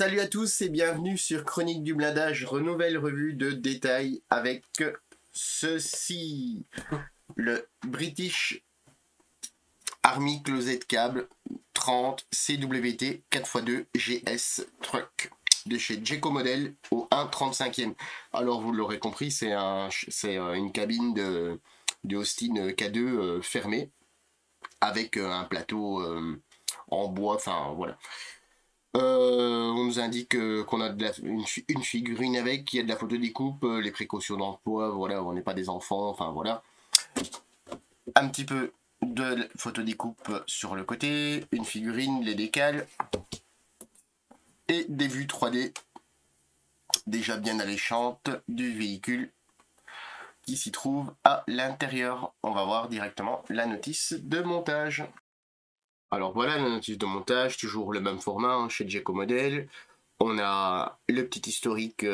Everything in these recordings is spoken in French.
Salut à tous et bienvenue sur Chronique du blindage, nouvelle revue de détails avec ceci. Le British Army Closet Cable 30 CWT 4x2 GS Truck de chez Jeko Model au 1/35e. Alors vous l'aurez compris, c'est une cabine de Austin K2 fermée avec un plateau en bois, enfin voilà. On nous indique qu'on a une figurine avec, qu'il y a de la photo découpe, les précautions d'emploi, voilà, on n'est pas des enfants, enfin voilà. Un petit peu de photo découpe sur le côté, une figurine, les décales et des vues 3D déjà bien alléchantes du véhicule qui s'y trouve à l'intérieur. On va voir directement la notice de montage. Alors voilà la notice de montage, toujours le même format hein, chez Jeko Model. On a le petit historique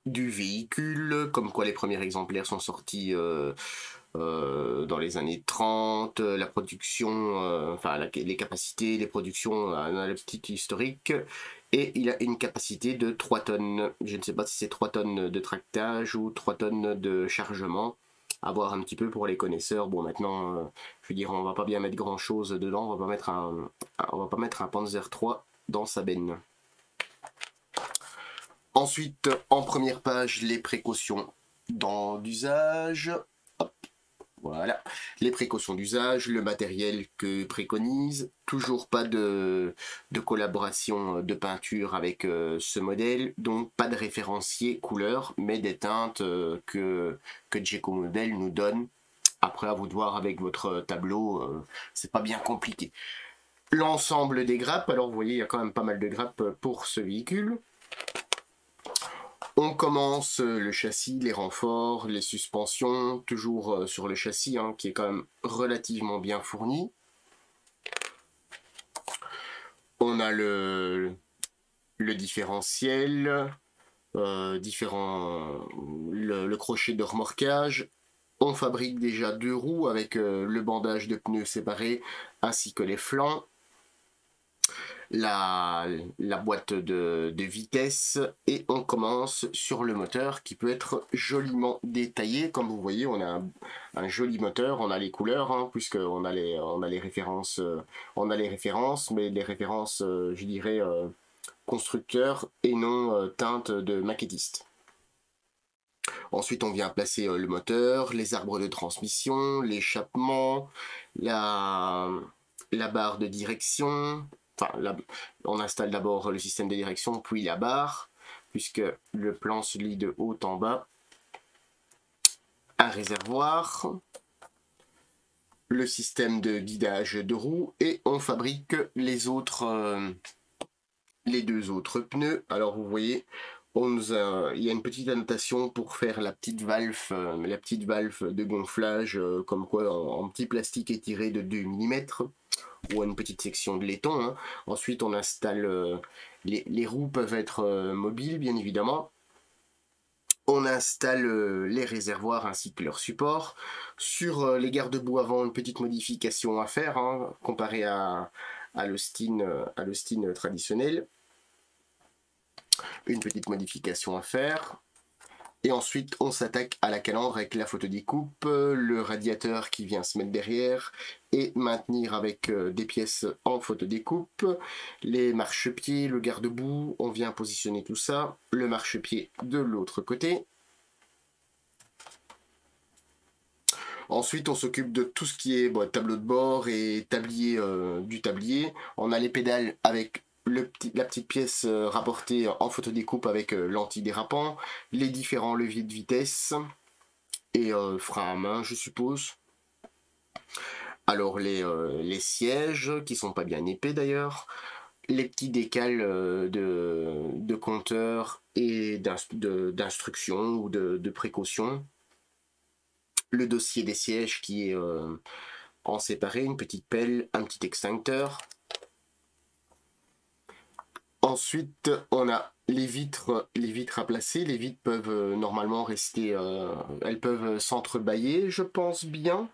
du véhicule, comme quoi les premiers exemplaires sont sortis dans les années 30, la production, enfin les capacités, les productions, on a le petit historique. Et il a une capacité de 3 tonnes. Je ne sais pas si c'est 3 tonnes de tractage ou 3 tonnes de chargement. À voir un petit peu pour les connaisseurs. Bon, maintenant, je veux dire, on va pas bien mettre grand chose dedans. On va pas mettre un Panzer 3 dans sa benne. Ensuite, en première page, les précautions d'usage. Voilà, les précautions d'usage, le matériel que préconise, toujours pas de collaboration de peinture avec ce modèle, donc pas de référencier couleur, mais des teintes que Jeko Model nous donne. Après, à vous de voir avec votre tableau, c'est pas bien compliqué. L'ensemble des grappes, alors vous voyez, il y a quand même pas mal de grappes pour ce véhicule. On commence le châssis, les renforts, les suspensions, toujours sur le châssis hein, qui est quand même relativement bien fourni. On a le différentiel, le crochet de remorquage. On fabrique déjà 2 roues avec le bandage de pneus séparé ainsi que les flancs. La boîte de vitesse et on commence sur le moteur qui peut être joliment détaillé. Comme vous voyez, on a un joli moteur, on a les couleurs hein, puisqu'on a les références, mais les références, je dirais, constructeurs et non teintes de maquettistes. Ensuite, on vient placer le moteur, les arbres de transmission, l'échappement, la barre de direction. Enfin, on installe d'abord le système de direction, puis la barre, puisque le plan se lit de haut en bas. Un réservoir, le système de guidage de roue, et on fabrique les 2 autres pneus. Alors vous voyez, il y a une petite annotation pour faire la petite valve de gonflage, comme quoi en petit plastique étiré de 2 mm. Ou une petite section de laiton. Hein. Ensuite, on installe les roues peuvent être mobiles, bien évidemment. On installe les réservoirs ainsi que leur support. Sur les garde-boue avant, une petite modification à faire, hein, comparé à l'Austin traditionnel. Une petite modification à faire. Et ensuite, on s'attaque à la calandre avec la photo découpe, le radiateur qui vient se mettre derrière et maintenir avec des pièces en photo découpe, les marchepieds, le garde-boue, on vient positionner tout ça, le marchepied de l'autre côté. Ensuite, on s'occupe de tout ce qui est tableau de bord et tablier du tablier. On a les pédales avec la petite pièce rapportée en photo découpe avec l'antidérapant, les différents leviers de vitesse et frein à main, je suppose. Alors les sièges qui sont pas bien épais d'ailleurs, les petits décals de compteurs et d'instructions ou de précautions, le dossier des sièges qui est en séparé, une petite pelle, un petit extincteur. Ensuite, on a les vitres à placer. Les vitres peuvent normalement rester, elles peuvent s'entrebâiller, je pense bien.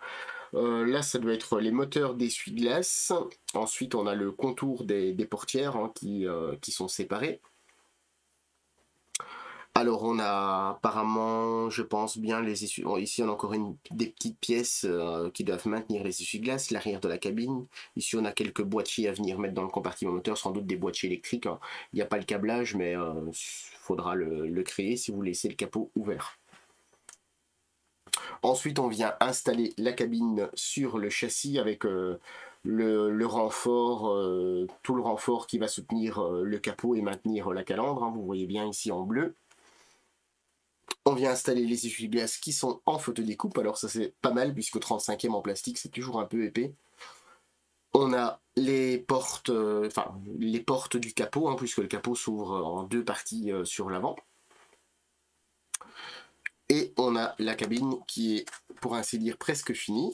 Là, ça doit être les moteurs d'essuie-glace. Ensuite, on a le contour des portières hein, qui sont séparées. Alors, on a apparemment, je pense bien, les essuie. Bon, ici, on a encore des petites pièces qui doivent maintenir les essuie-glaces, l'arrière de la cabine. Ici, on a quelques boîtiers à venir mettre dans le compartiment moteur, sans doute des boîtiers électriques, hein. Il n'y a pas le câblage, mais il faudra le créer si vous laissez le capot ouvert. Ensuite, on vient installer la cabine sur le châssis avec le renfort, tout le renfort qui va soutenir le capot et maintenir la calandre, hein, vous voyez bien ici en bleu. On vient installer les essuie-glaces qui sont en photodécoupe, alors ça c'est pas mal puisque 35e en plastique c'est toujours un peu épais. On a les portes, les portes du capot, hein, puisque le capot s'ouvre en deux parties sur l'avant. Et on a la cabine qui est, pour ainsi dire, presque finie.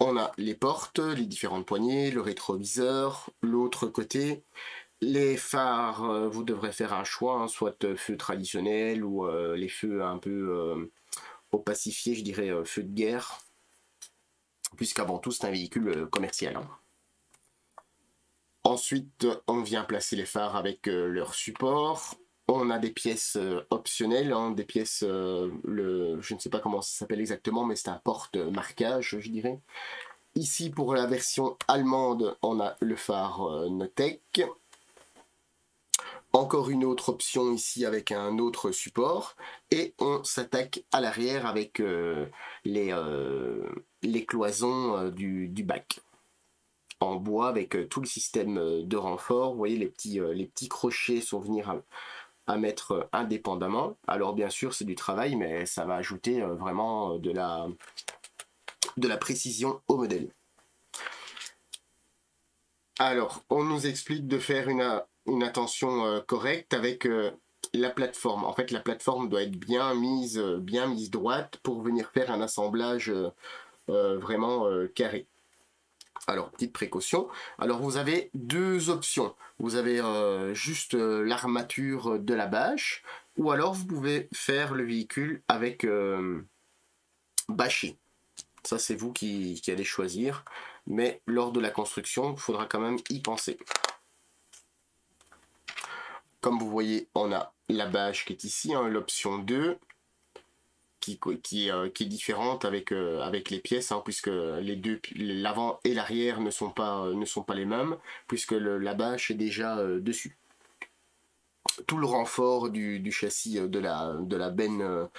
On a les portes, les différentes poignées, le rétroviseur, l'autre côté. Les phares, vous devrez faire un choix, hein, soit feu traditionnel ou les feux un peu opacifiés, je dirais feu de guerre, puisqu'avant tout c'est un véhicule commercial, hein. Ensuite, on vient placer les phares avec leur support. On a des pièces optionnelles, hein, des pièces, je ne sais pas comment ça s'appelle exactement, mais c'est un porte-marquage, je dirais. Ici, pour la version allemande, on a le phare Notec. Encore une autre option ici avec un autre support. Et on s'attaque à l'arrière avec les cloisons du bac en bois avec tout le système de renfort. Vous voyez, les petits crochets sont venir à mettre indépendamment. Alors bien sûr, c'est du travail, mais ça va ajouter vraiment de la précision au modèle. Alors, on nous explique de faire une attention correcte avec la plateforme. En fait, la plateforme doit être bien mise droite pour venir faire un assemblage vraiment carré. Alors, petite précaution. Alors, vous avez deux options. Vous avez juste l'armature de la bâche, ou alors vous pouvez faire le véhicule avec bâché. Ça, c'est vous qui allez choisir. Mais lors de la construction, il faudra quand même y penser. Comme vous voyez, on a la bâche qui est ici, hein, l'option 2. Qui est différente avec les pièces, hein, puisque l'avant et l'arrière ne sont pas les mêmes, puisque la bâche est déjà dessus. Tout le renfort du châssis de la benne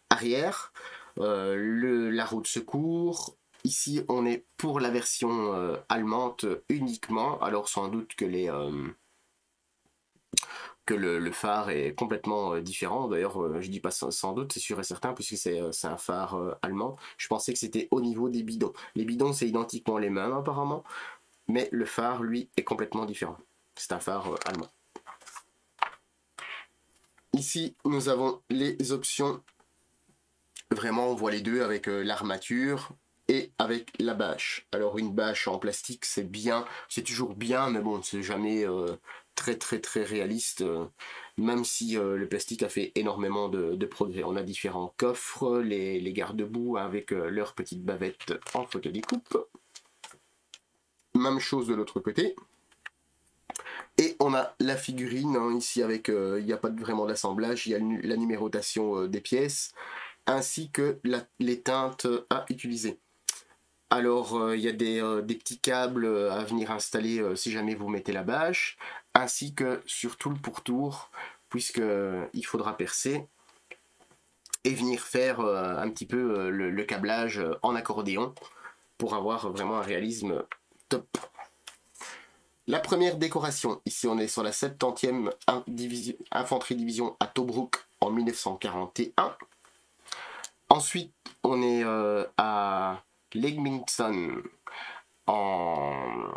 arrière, la roue de secours. Ici, on est pour la version allemande uniquement, alors sans doute que le phare est complètement différent. D'ailleurs, je dis pas sans doute, c'est sûr et certain, puisque c'est un phare allemand. Je pensais que c'était au niveau des bidons. Les bidons, c'est identiquement les mêmes apparemment, mais le phare, lui, est complètement différent. C'est un phare allemand. Ici, nous avons les options. Vraiment, on voit les deux avec l'armature et avec la bâche. Alors, une bâche en plastique, c'est bien, c'est toujours bien, mais bon, c'est jamais très réaliste, même si le plastique a fait énormément de progrès. On a différents coffres, les garde-boue avec leurs petites bavettes en photodécoupe. Même chose de l'autre côté. Et on a la figurine, hein, ici avec, il n'y a pas vraiment d'assemblage, il y a la numérotation des pièces, ainsi que les teintes à utiliser. Alors, il y a des petits câbles à venir installer si jamais vous mettez la bâche, ainsi que sur tout le pourtour, puisqu'il faudra percer et venir faire un petit peu le câblage en accordéon pour avoir vraiment un réalisme top. La première décoration, ici on est sur la 70e Infanterie Division à Tobruk en 1941. Ensuite, on est à Leamington en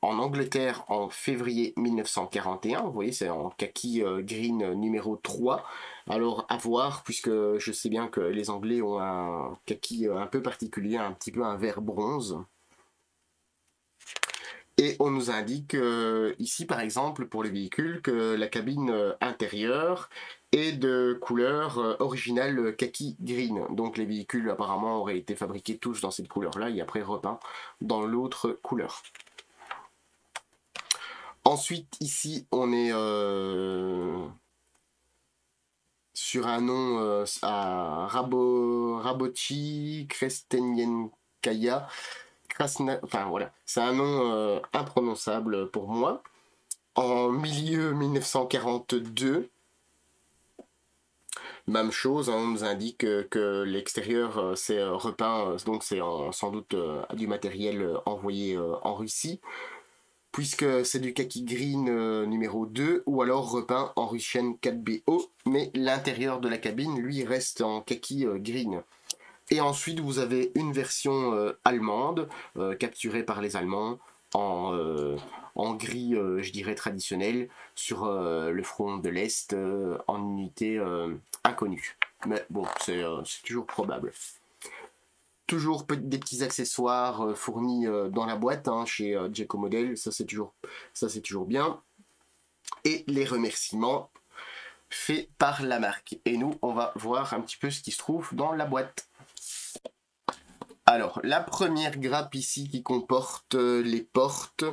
Angleterre en février 1941. Vous voyez, c'est en kaki green numéro 3. Alors à voir, puisque je sais bien que les Anglais ont un kaki un peu particulier, un petit peu un vert bronze. Et on nous indique ici, par exemple, pour les véhicules, que la cabine intérieure et de couleur originale kaki green. Donc les véhicules apparemment auraient été fabriqués tous dans cette couleur-là et après repeints dans l'autre couleur. Ensuite, ici, on est sur un nom à Rabochi Krestenienkaya. Enfin voilà, c'est un nom imprononçable pour moi. En milieu 1942, même chose, hein, on nous indique que l'extérieur c'est repeint, donc c'est sans doute du matériel envoyé en Russie, puisque c'est du kaki green numéro 2, ou alors repeint en Russian 4BO, mais l'intérieur de la cabine, lui, reste en kaki green. Et ensuite, vous avez une version allemande, capturée par les Allemands, en gris, je dirais, traditionnel, sur le front de l'Est, en unité inconnue. Mais bon, c'est toujours probable. Toujours des petits accessoires fournis dans la boîte hein, chez Jeko Model, ça c'est toujours bien. Et les remerciements faits par la marque. Et nous, on va voir un petit peu ce qui se trouve dans la boîte. Alors, la première grappe ici qui comporte les portes,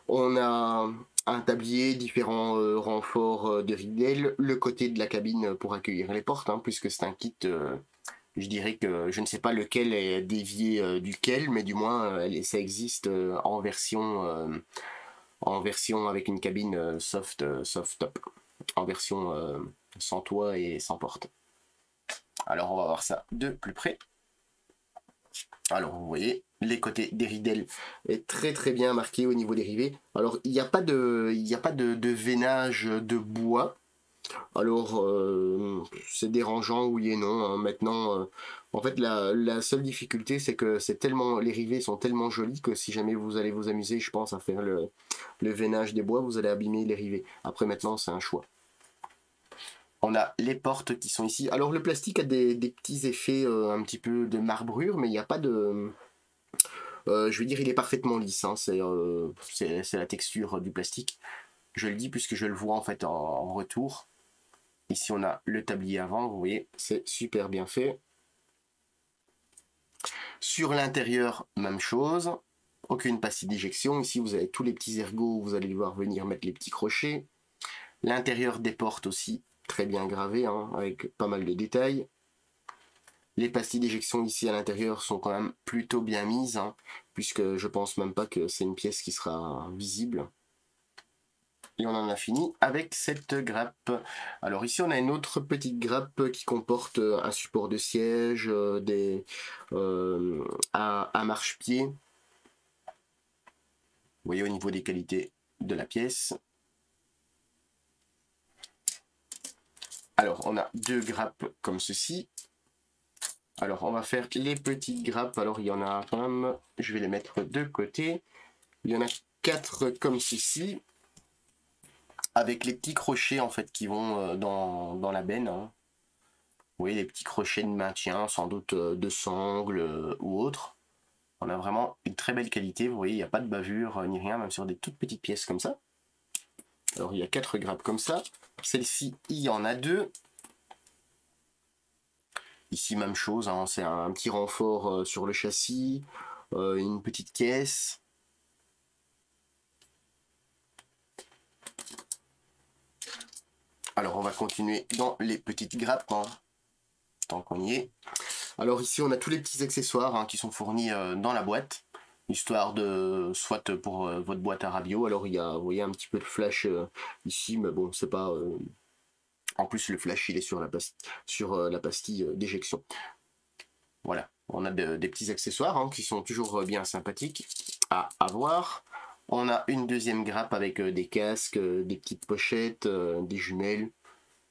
on a un tablier, différents renforts de ridelles, le côté de la cabine pour accueillir les portes, hein, puisque c'est un kit, je dirais que je ne sais pas lequel est dévié duquel, mais du moins ça existe en version avec une cabine soft top, en version sans toit et sans porte. Alors on va voir ça de plus près. Alors vous voyez, les côtés des ridelles est très très bien marqué au niveau des rivets. Alors il n'y a pas de veinage de bois. Alors c'est dérangeant oui et non. Hein. Maintenant, en fait la seule difficulté c'est que les rivets sont tellement jolis que si jamais vous allez vous amuser, je pense, à faire le veinage des bois, vous allez abîmer les rivets. Après maintenant c'est un choix. On a les portes qui sont ici. Alors le plastique a des petits effets un petit peu de marbrure, mais il n'y a pas de... je veux dire, il est parfaitement lisse. Hein. C'est la texture du plastique. Je le dis puisque je le vois en fait en retour. Ici on a le tablier avant, vous voyez, c'est super bien fait. Sur l'intérieur, même chose. Aucune pastille d'éjection. Ici vous avez tous les petits ergots, vous allez devoir venir mettre les petits crochets. L'intérieur des portes aussi, très bien gravé, hein, avec pas mal de détails. Les pastilles d'éjection ici à l'intérieur sont quand même plutôt bien mises, hein, puisque je pense même pas que c'est une pièce qui sera visible. Et on en a fini avec cette grappe. Alors ici on a une autre petite grappe qui comporte un support de siège, un marchepied. Vous voyez au niveau des qualités de la pièce. Alors on a deux grappes comme ceci. Alors on va faire les petites grappes. Alors il y en a quand même, je vais les mettre de côté. Il y en a 4 comme ceci, avec les petits crochets en fait qui vont dans la benne. Hein. Vous voyez les petits crochets de maintien, sans doute de sangle ou autre. On a vraiment une très belle qualité. Vous voyez, il n'y a pas de bavure ni rien, même sur des toutes petites pièces comme ça. Alors il y a 4 grappes comme ça. Celle-ci, il y en a 2. Ici, même chose, hein, c'est un petit renfort sur le châssis, une petite caisse. Alors, on va continuer dans les petites grappes, hein, tant qu'on y est. Alors ici, on a tous les petits accessoires hein, qui sont fournis dans la boîte, histoire de, soit pour votre boîte à radio. Alors, il y a, vous voyez, un petit peu de flash ici, mais bon, c'est pas... En plus, le flash, il est sur la pastille d'éjection. Voilà, on a des petits accessoires hein, qui sont toujours bien sympathiques à avoir. On a une deuxième grappe avec des casques, des petites pochettes, des jumelles.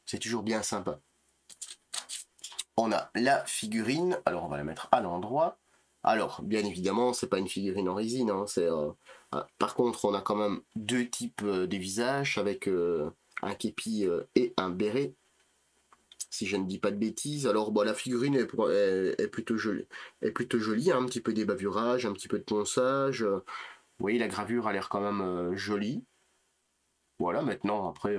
C'est toujours bien sympa. On a la figurine. Alors, on va la mettre à l'endroit. Alors, bien évidemment, c'est pas une figurine en résine. Hein, par contre, on a quand même 2 types de visages avec un képi et un béret. Si je ne dis pas de bêtises. Alors bon, la figurine est plutôt jolie, hein, un petit peu des bavurages, un petit peu de ponçage. Vous voyez, la gravure a l'air quand même jolie. Voilà, maintenant, après,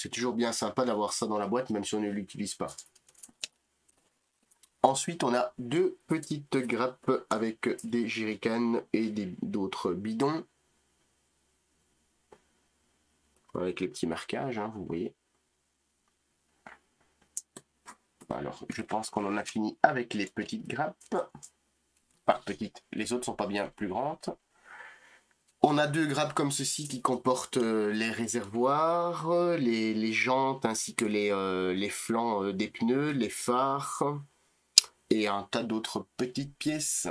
C'est toujours bien sympa d'avoir ça dans la boîte, même si on ne l'utilise pas. Ensuite, on a deux petites grappes avec des jerrycans et d'autres bidons. Avec les petits marquages, hein, vous voyez. Alors, je pense qu'on en a fini avec les petites grappes. Enfin, petites, les autres sont pas bien plus grandes. On a deux grappes comme ceci qui comportent les réservoirs, les jantes ainsi que les flancs des pneus, les phares et un tas d'autres petites pièces.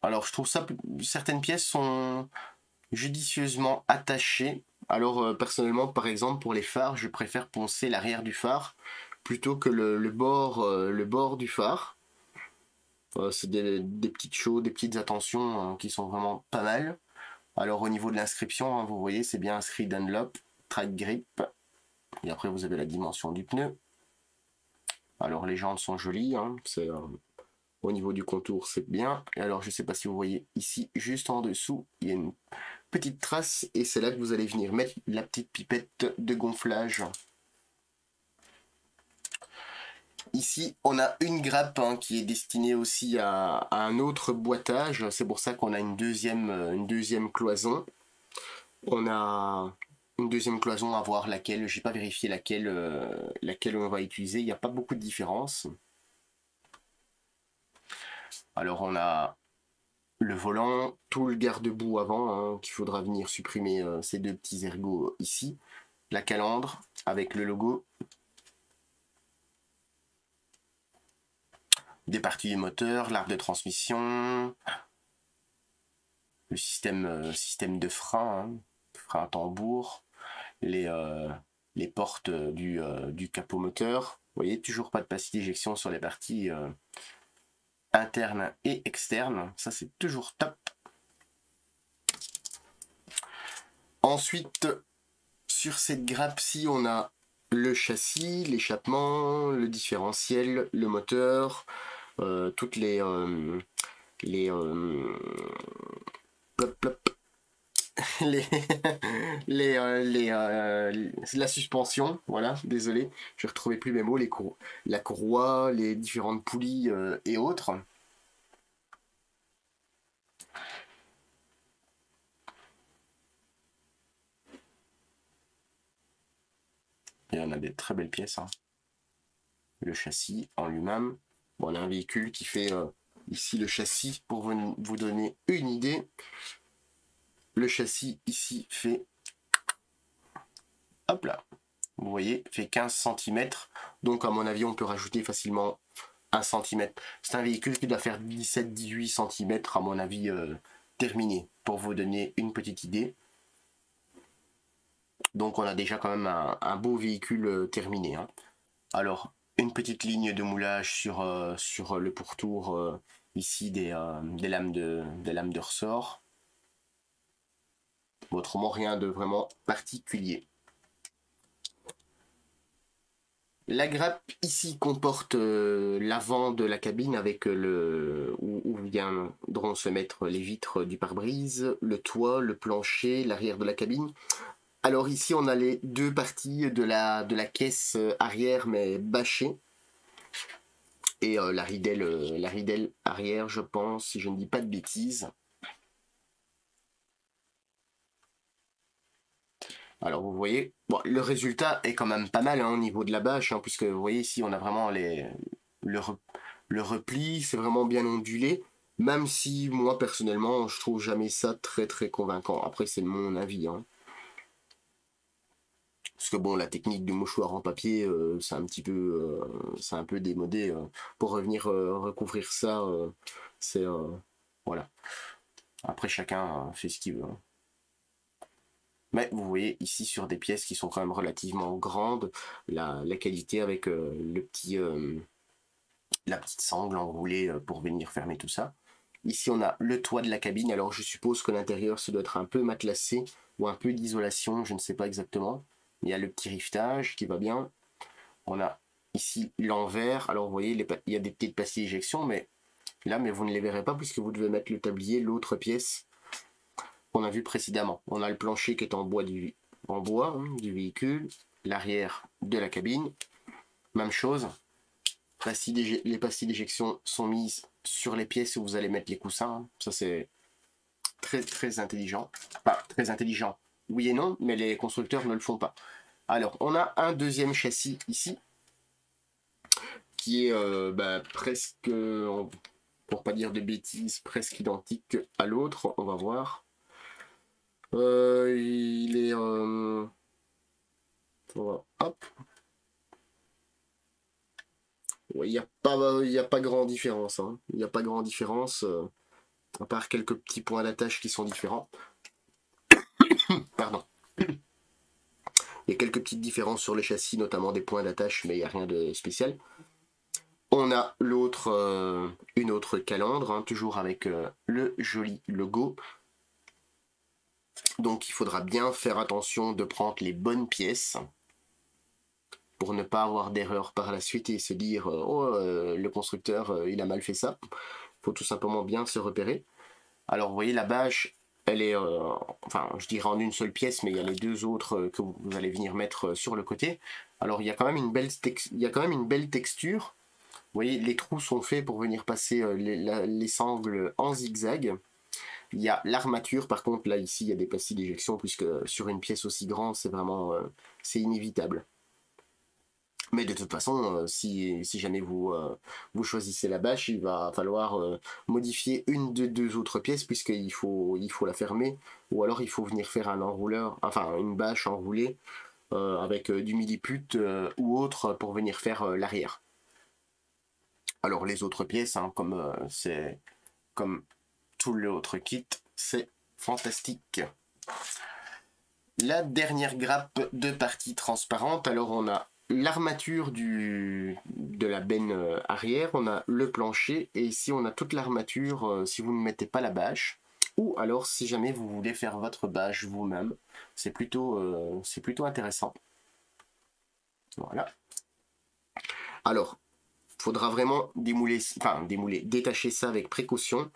Alors je trouve ça, certaines pièces sont judicieusement attachées. Alors personnellement, par exemple pour les phares, je préfère poncer l'arrière du phare plutôt que le bord du phare. C'est des petites choses, des petites attentions qui sont vraiment pas mal. Alors au niveau de l'inscription, hein, vous voyez, c'est bien inscrit Dunlop, Track Grip. Et après vous avez la dimension du pneu. Alors les jantes sont jolies, hein, au niveau du contour c'est bien. Et alors je sais pas si vous voyez ici, juste en dessous, il y a une petite trace et c'est là que vous allez venir mettre la petite pipette de gonflage. Ici, on a une grappe hein, qui est destinée aussi à un autre boitage. C'est pour ça qu'on a une deuxième cloison. On a une deuxième cloison à voir laquelle. J'ai pas vérifié laquelle on va utiliser. Il n'y a pas beaucoup de différence. Alors on a le volant, tout le garde-boue avant hein, qu'il faudra venir supprimer ces deux petits ergots ici. La calandre avec le logo. Des parties du moteur, l'arbre de transmission, le système de frein, hein, frein à tambour, les portes du capot moteur. Vous voyez, toujours pas de pastille d'éjection sur les parties internes et externes. Ça, c'est toujours top. Ensuite, sur cette grappe-ci, on a le châssis, l'échappement, le différentiel, le moteur, toutes plop, plop, la suspension, voilà, désolé, je ne retrouvais plus mes mots, la courroie, les différentes poulies et autres. Et on a des très belles pièces. Hein. Le châssis en lui-même. Bon, on a un véhicule qui fait ici le châssis pour vous donner une idée. Le châssis ici fait, hop là, vous voyez, fait 15 cm. Donc à mon avis, on peut rajouter facilement 1 cm. C'est un véhicule qui doit faire 17-18 cm à mon avis terminé, pour vous donner une petite idée. Donc on a déjà quand même un beau véhicule terminé. Hein. Alors, une petite ligne de moulage sur le pourtour ici des lames de ressort. Autrement, rien de vraiment particulier. La grappe ici comporte l'avant de la cabine avec où viendront se mettre les vitres du pare-brise, le toit, le plancher, l'arrière de la cabine. Alors ici on a les deux parties de la caisse arrière mais bâchée. Et la ridelle arrière je pense, si je ne dis pas de bêtises. Alors vous voyez, bon, le résultat est quand même pas mal hein, au niveau de la bâche, hein, puisque vous voyez ici on a vraiment le repli, c'est vraiment bien ondulé, même si moi personnellement je trouve jamais ça très très convaincant. Après c'est mon avis. Hein. Parce que bon, la technique du mouchoir en papier, c'est un peu démodé. Pour revenir recouvrir ça, c'est voilà. Après chacun fait ce qu'il veut. Hein. Mais vous voyez ici sur des pièces qui sont quand même relativement grandes, la qualité avec la petite sangle enroulée pour venir fermer tout ça. Ici on a le toit de la cabine, alors je suppose que l'intérieur ça doit être un peu matelassé ou un peu d'isolation, je ne sais pas exactement. Il y a le petit rivetage qui va bien. On a ici l'envers, alors vous voyez il y a des petites pastilles d'éjection, mais là vous ne les verrez pas puisque vous devez mettre le tablier, l'autre pièce. qu'on a vu précédemment. On a le plancher qui est en bois du véhicule, l'arrière de la cabine, même chose. Les pastilles d'éjection sont mises sur les pièces où vous allez mettre les coussins. Ça c'est très très intelligent. Pas très intelligent, oui et non, mais les constructeurs ne le font pas. Alors on a un deuxième châssis ici qui est presque, pour pas dire de bêtises, presque identique à l'autre. On va voir. Il est hop. Ouais, il n'y a pas grande différence. Hein. Il n'y a pas grande différence, à part quelques petits points d'attache qui sont différents. Pardon. Il y a quelques petites différences sur les châssis, notamment des points d'attache, mais il n'y a rien de spécial. On a une autre calandre, hein, toujours avec le joli logo. Donc il faudra bien faire attention de prendre les bonnes pièces pour ne pas avoir d'erreur par la suite et se dire le constructeur il a mal fait ça. Il faut tout simplement bien se repérer. Alors vous voyez la bâche, elle est enfin je dirais en une seule pièce, mais il y a les deux autres que vous allez venir mettre sur le côté. Alors il y a quand même une belle texture. Vous voyez, les trous sont faits pour venir passer les sangles en zigzag. Il y a l'armature, par contre, là, ici, il y a des pastilles d'éjection, puisque sur une pièce aussi grande, c'est vraiment c'est inévitable. Mais de toute façon, si jamais vous choisissez la bâche, il va falloir modifier une de deux autres pièces, puisqu'il faut la fermer, ou alors il faut venir faire un enrouleur, enfin une bâche enroulée avec du milliput ou autre pour venir faire l'arrière. Alors les autres pièces, hein, comme tout l'autre kit, c'est fantastique. La dernière grappe de partie transparente, alors on a l'armature de la benne arrière, on a le plancher, et ici on a toute l'armature si vous ne mettez pas la bâche, ou alors si jamais vous voulez faire votre bâche vous-même, c'est plutôt intéressant. Voilà. Alors, faudra vraiment détacher ça avec précaution.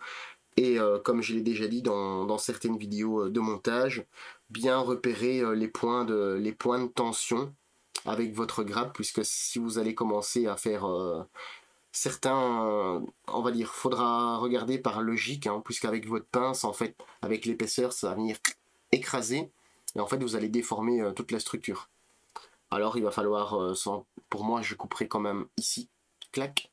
Et comme je l'ai déjà dit dans certaines vidéos de montage, bien repérer les points de tension avec votre grappe, puisque si vous allez commencer à faire certains, on va dire, faudra regarder par logique, hein, puisqu'avec votre pince, en fait, avec l'épaisseur, ça va venir écraser, et en fait, vous allez déformer toute la structure. Alors, il va falloir, pour moi, je couperai quand même ici, clac,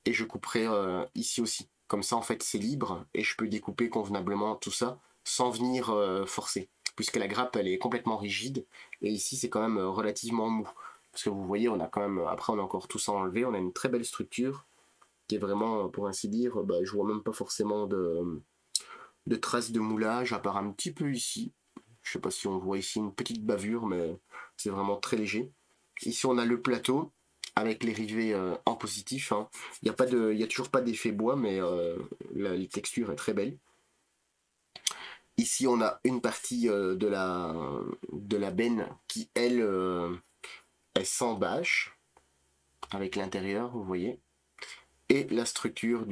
et je couperai ici aussi. Comme ça, en fait, c'est libre et je peux découper convenablement tout ça sans venir forcer. Puisque la grappe, elle est complètement rigide et ici, c'est quand même relativement mou. Parce que vous voyez, on a quand même, après, on a encore tout ça enlevé. On a une très belle structure qui est vraiment, pour ainsi dire, je vois même pas forcément de traces de moulage, à part un petit peu ici. Je sais pas si on voit ici une petite bavure, mais c'est vraiment très léger. Ici, on a le plateau avec les rivets en positif. Hein. Il n'y a toujours pas d'effet bois, mais la texture est très belle. Ici, on a une partie de la benne qui, elle, est sans bâche, avec l'intérieur, vous voyez, et la structure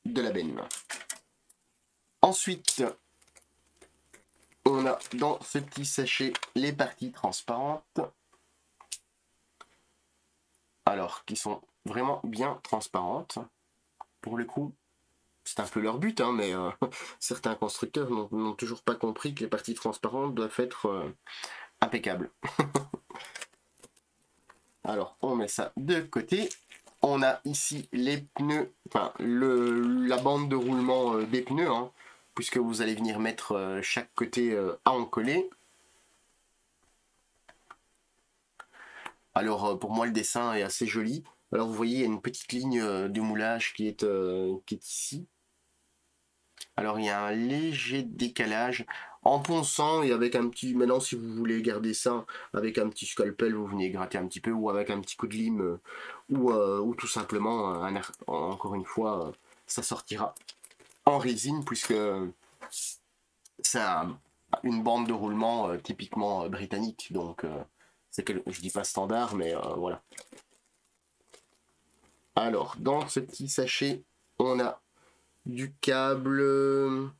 de la benne. Ensuite, on a dans ce petit sachet les parties transparentes. Alors, qui sont vraiment bien transparentes. Pour le coup, c'est un peu leur but, hein, mais certains constructeurs n'ont toujours pas compris que les parties transparentes doivent être impeccables. Alors, on met ça de côté. On a ici les pneus, enfin la bande de roulement des pneus, hein, puisque vous allez venir mettre chaque côté à en coller. Alors pour moi le dessin est assez joli. Alors vous voyez il y a une petite ligne de moulage qui est ici. Alors il y a un léger décalage en ponçant et avec un petit, maintenant si vous voulez garder ça avec un petit scalpel, vous venez gratter un petit peu ou avec un petit coup de lime ou tout simplement encore une fois ça sortira en résine puisque c'est une bande de roulement typiquement britannique, donc c'est que je dis pas standard, mais voilà. Alors dans ce petit sachet on a du câble...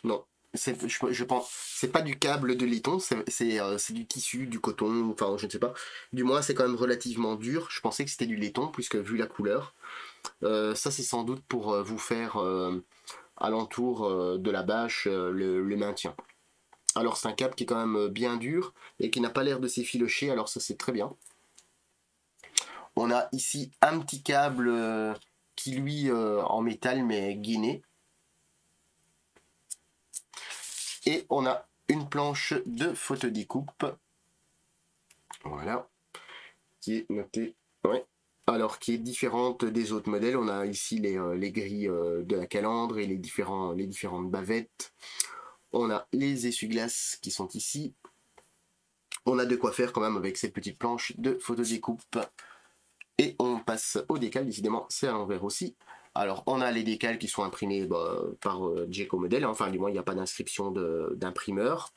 Non, je pense, c'est pas du câble de laiton, c'est du tissu, du coton, enfin je ne sais pas. Du moins c'est quand même relativement dur, je pensais que c'était du laiton, puisque vu la couleur. Ça c'est sans doute pour vous faire alentour de la bâche le maintien. Alors c'est un câble qui est quand même bien dur et qui n'a pas l'air de s'effilocher, alors ça c'est très bien. On a ici un petit câble qui lui en métal mais gainé. Et on a une planche de photodécoupe. Voilà. Qui est notée. Ouais. Alors qui est différente des autres modèles. On a ici les grilles de la calandre et les différentes bavettes. On a les essuie-glaces qui sont ici. On a de quoi faire quand même avec cette petite planche de photodécoupe. Et on passe au décal, décidément, c'est à l'envers aussi. Alors, on a les décals qui sont imprimés par Jayco Model, enfin, du moins, il n'y a pas d'inscription d'imprimeur.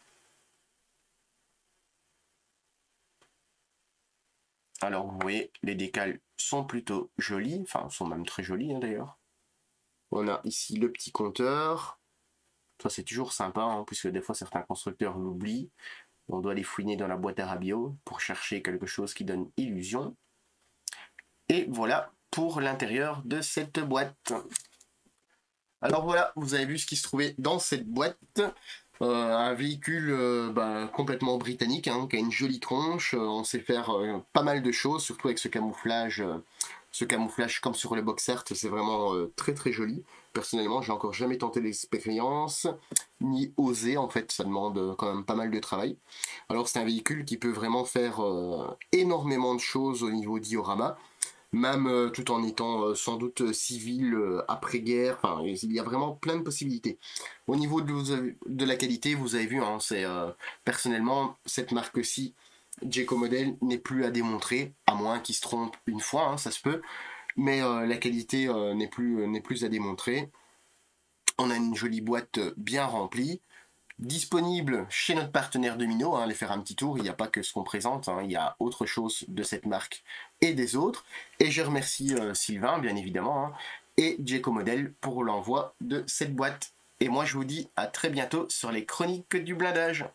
Alors, vous voyez, les décals sont plutôt jolis, enfin, sont même très jolis, hein, d'ailleurs. On a ici le petit compteur. Ça, c'est toujours sympa, hein, puisque des fois, certains constructeurs l'oublient. On doit les fouiner dans la boîte à rabio pour chercher quelque chose qui donne illusion. Et voilà pour l'intérieur de cette boîte. Alors voilà, vous avez vu ce qui se trouvait dans cette boîte. Un véhicule complètement britannique, hein, qui a une jolie tronche. On sait faire pas mal de choses, surtout avec ce camouflage. Ce camouflage comme sur le Boxert, c'est vraiment très très joli. Personnellement, j'ai encore jamais tenté l'expérience, ni osé, en fait, ça demande quand même pas mal de travail. Alors c'est un véhicule qui peut vraiment faire énormément de choses au niveau diorama, même tout en étant sans doute civil après-guerre. Enfin, il y a vraiment plein de possibilités. Au niveau de la qualité, vous avez vu, hein, personnellement, cette marque-ci, Jayco Model, n'est plus à démontrer, à moins qu'il se trompe une fois, hein, ça se peut, mais la qualité n'est plus à démontrer. On a une jolie boîte bien remplie, disponible chez notre partenaire Domino, hein, allez faire un petit tour, il n'y a pas que ce qu'on présente, hein, il y a autre chose de cette marque et des autres. Et je remercie Sylvain, bien évidemment, hein, et Jayco Model pour l'envoi de cette boîte. Et moi je vous dis à très bientôt sur les chroniques du blindage.